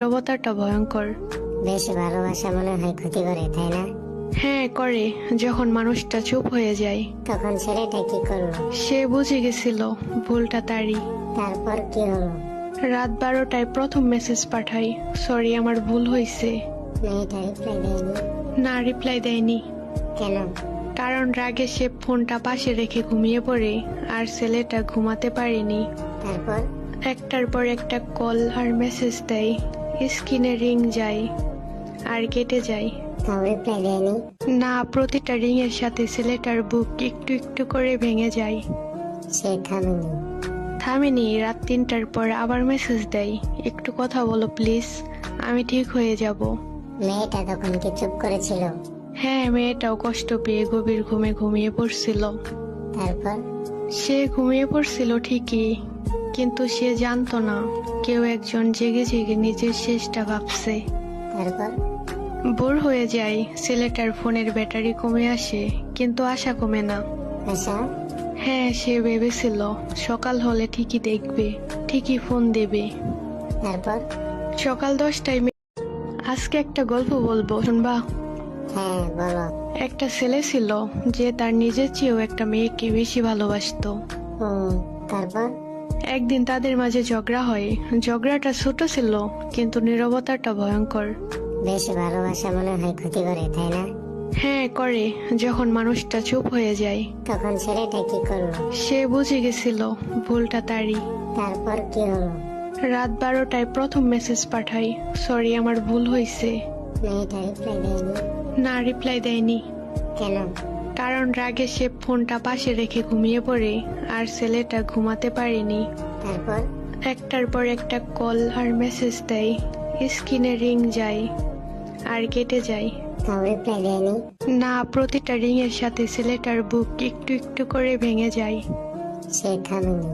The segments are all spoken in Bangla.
নীরবতাটা ভয়ঙ্কর। বেশ ভালোবাসা মনে হয় ক্ষতি করে, তাই না? হ্যাঁ করে, যখন মানুষটা চুপ হয়ে যায়। তখন ছেলেটা কি করলো? সে বুঝে গেছিল ভুলটা তারই। তারপর কি হলো? রাত 12টায় প্রথম মেসেজ পাঠাই, সরি আমার ভুল হয়েছে। মেয়েটা রিপ্লাই দেয়নি? না, রিপ্লাই দেয়নি। কেন? কারণ রাগে সে ফোনটা পাশে রেখে ঘুমিয়ে পড়ে, আর ছেলেটা ঘুমাতে পারেনি। তারপর? একটার পর একটা কল আর মেসেজ দেয়, স্ক্রিনে রিং যায় আর কেটে যায়। তাও রিপ্লাই দেয়নি? না, প্রতিটা রিং এর সাথে ছেলেটার বুক একটু একটু করে ভেঙে যায়। সে থামেনি? থামেনি। রাত 3টার পর আবার মেসেজ দেয়, একটু কথা বলো প্লিজ, আমি ঠিক হয়ে যাব। মেয়েটা তখন কি চুপ করেছিল? হ্যাঁ, মেয়েটাও কষ্ট পেয়ে গভীর ঘুমে ঘুমিয়ে পড়ছিল। তারপর? সে ঘুমিয়ে পড়ছিল ঠিকই, কিন্তু সে জানতো না কেউ একজন জেগে জেগে নিজের শেষটা ভাবছে। তারপর? ভোর হয়ে যায়, ছেলেটার ফোনের ব্যাটারি কমে আসে, কিন্তু আশা কমে না। আশা? হ্যাঁ, সে ভেবেছিল সকাল হলে ঠিকই দেখবে, ঠিকই ফোন দেবে। তারপর? সকাল 10টায় আজকে একটা গল্প বলবো, শুনবা? হ্যাঁ, বলো। একটা ছেলে ছিল যে তার নিজের চেয়েও একটা মেয়েকে বেশি ভালোবাসতো। তারপর? একদিন তাদের মাঝে ঝগড়া হয়। ঝগড়াটা ছোট ছিল, কিন্তু নীরবতাটা ভয়ঙ্কর। বেশ ভালোবাসা মনে হয় ক্ষতি করে, তাই না? হ্যাঁ করে, যখন মানুষটা চুপ হয়ে যায়। তখন ছেলেটা কি করলো? সে বুঝে গেছিল ভুলটা তারই। তারপর কি হলো? রাত 12টায় প্রথম মেসেজ পাঠাই, সরি আমার ভুল হয়েছে। মেয়েটা রিপ্লাই দেয়নি? না, রিপ্লাই দেয়নি। কেন? কারণ রাগে সে ফোনটা পাশে রেখে ঘুমিয়ে পড়ে, আর ছেলেটা ঘুমাতে পারেনি। তারপর? একটার পর একটা কল আর মেসেজ দেয়, স্ক্রিনে রিং যায় আর কেটে যায়। তাও রিপ্লাই দেয়নি? না, প্রতিটা রিং এর সাথে ছেলেটার বুক একটু একটু করে ভেঙে যায়। সে থামেনি?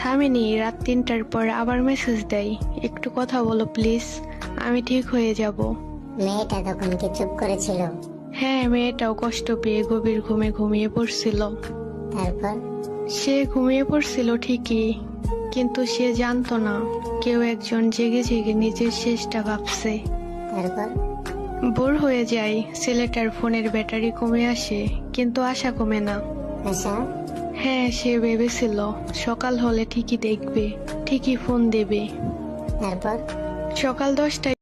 থামেনি। রাত 3টার পর আবার মেসেজ দেয়, একটু কথা বলো প্লিজ, আমি ঠিক হয়ে যাব। মেয়েটা তখন কি চুপ করেছিল? হ্যাঁ, মেয়েটাও কষ্ট পেয়ে গভীর ঘুমে ঘুমিয়ে পড়ছিল। তারপর? সে ঘুমিয়ে পড়ছিল ঠিকই, কিন্তু সে জানতো না কেউ একজন জেগে জেগে নিজের শেষটা ভাবছে। তারপর? ভোর হয়ে যায়, ছেলেটার ফোনের ব্যাটারি কমে আসে, কিন্তু আশা কমে না। আশা? হ্যাঁ, সে ভেবেছিল সকাল হলে ঠিকই দেখবে, ঠিকই ফোন দেবে। তারপর? সকাল 10টায়